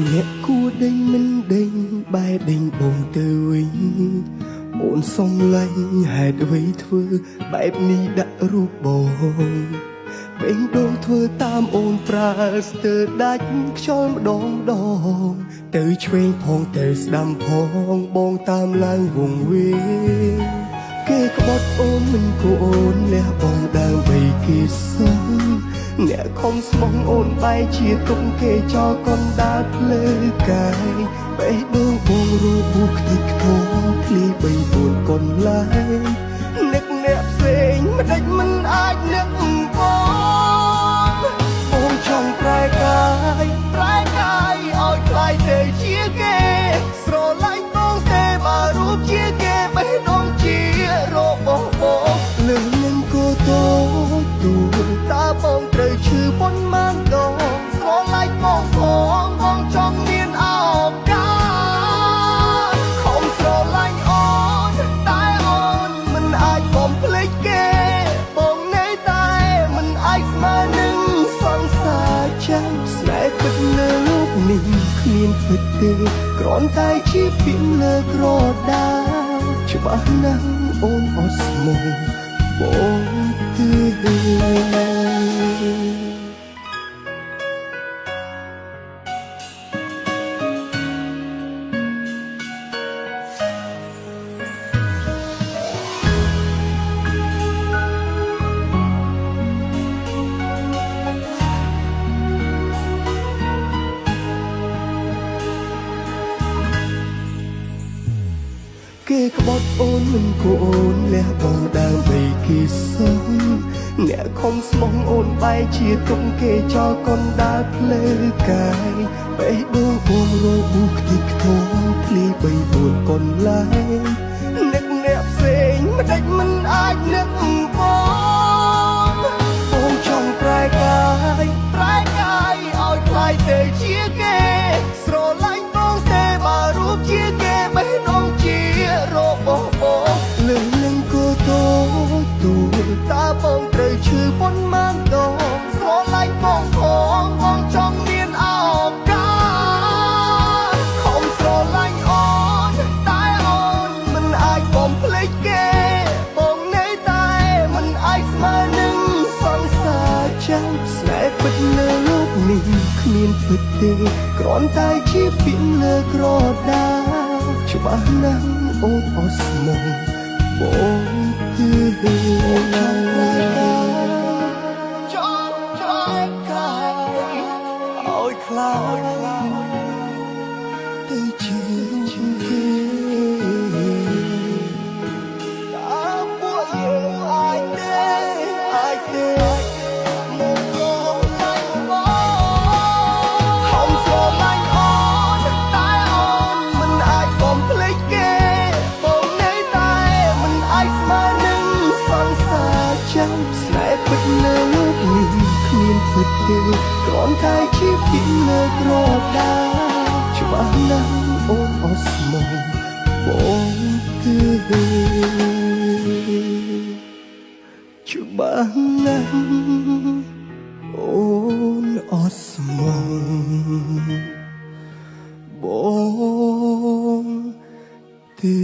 អ្នកគួរដេញមិនដេញបែរដេញបងទៅវិញអូនសុំឡាញ់ហេតុអ្វីធ្វើបែបនេះដាក់រូបបងបេងដូងធ្វើតាមអូនប្រើស្ទើរដាច់ខ្យល់ម្ដងទៅឆ្វេងផងទៅស្ដាំផងបងតាមឡើងវងវាគេក្បត់អូនមិនគួរអូនលះបងដើម្បីគេសុំអ្នកខំស្មងអូនបែរជាទុកគេចោលកុំដាល់ភ្លើកាយបេះដូងបងរបួសខ្ទេចខ្ទងឃ្លី3-4កុនឡាយនឹកអ្នកផ្សេងមិនដេចមិនអាចនឹកបងអូនចង់ប្រែកាយឲ្យខ្លាយទៅជាគេស្រឡាញ់បងទេបើរូបជាគេបេះដូងជារបស់បងលើនឹងគោតូទូតើបងត្រូវឈឺប៉ុន្មានដងស្រឡាញ់បងបងចង់មានឱកាសខំស្រឡាញ់អូនតែអូនមិនអាចបំភ្លេចគេបងនៅតែមិនអាចស្មើនឹងសង្សារចាំស្នេហ៍ពិតលើលោកនេះគ្មានពិតទេគ្រាន់តែជាពាក្យលើក្រដាសច្បាស់ណាស់អូនអត់ស្មោះបងទេ គេក្បត់អូនមិនគួរអូនលះបងដើម្បីគេសុំអ្នកខំស្មងអូនបែរជាទុកគេចោលកុំដាល់ភ្លើកាយបេះដូងបងរបួសខ្ទេចខ្ទងឃ្លី3-4កុនឡាយនឹកអ្នកផ្សេងមិនដេចមិនអាចនឹកបងអូនចង់ប្រែកាយឲ្យខ្លាយទៅជាគេស្រឡាញ់បងទេបើរូបជាគេបេះដូងជារបស់បងលើនឹងគោតូទូតើបងត្រូវឈឺប៉ុន្មានដងស្រឡាញ់បងចង់មានឱកាសខំស្រឡាញ់អូនតែអូនមិនអាចបំភ្លេចគេបងនៅតែមិនអាចស្មើនឹងសង្សារចាំស្នេហ៍ពិតលើលោកនេះគ្មានពិតទេគ្រាន់តែជាពាក្យលើក្រដាសច្បាស់ណាស់អូនអត់ស្មោះបងទេចង់កាយឲ្យខ្លាចទៅជាគេតើពួកយើងអាចទេមកចូលតែបងខំស្រឡាញ់អូនតែអូនមិនអាចបំភ្លេចគេបងនៅតែមិនអាចស្មើនឹងសង្សារចាំស្នេហ៍ពិតលើលោកនេះគ្មានពិតទេគ្រាន់តែជាពាក្យលើក្រដាសច្បាស់ណាស់អូនអត់ស្មោះបងទេច្បាស់ណាស់អូនអត់ស្មោះបងទេ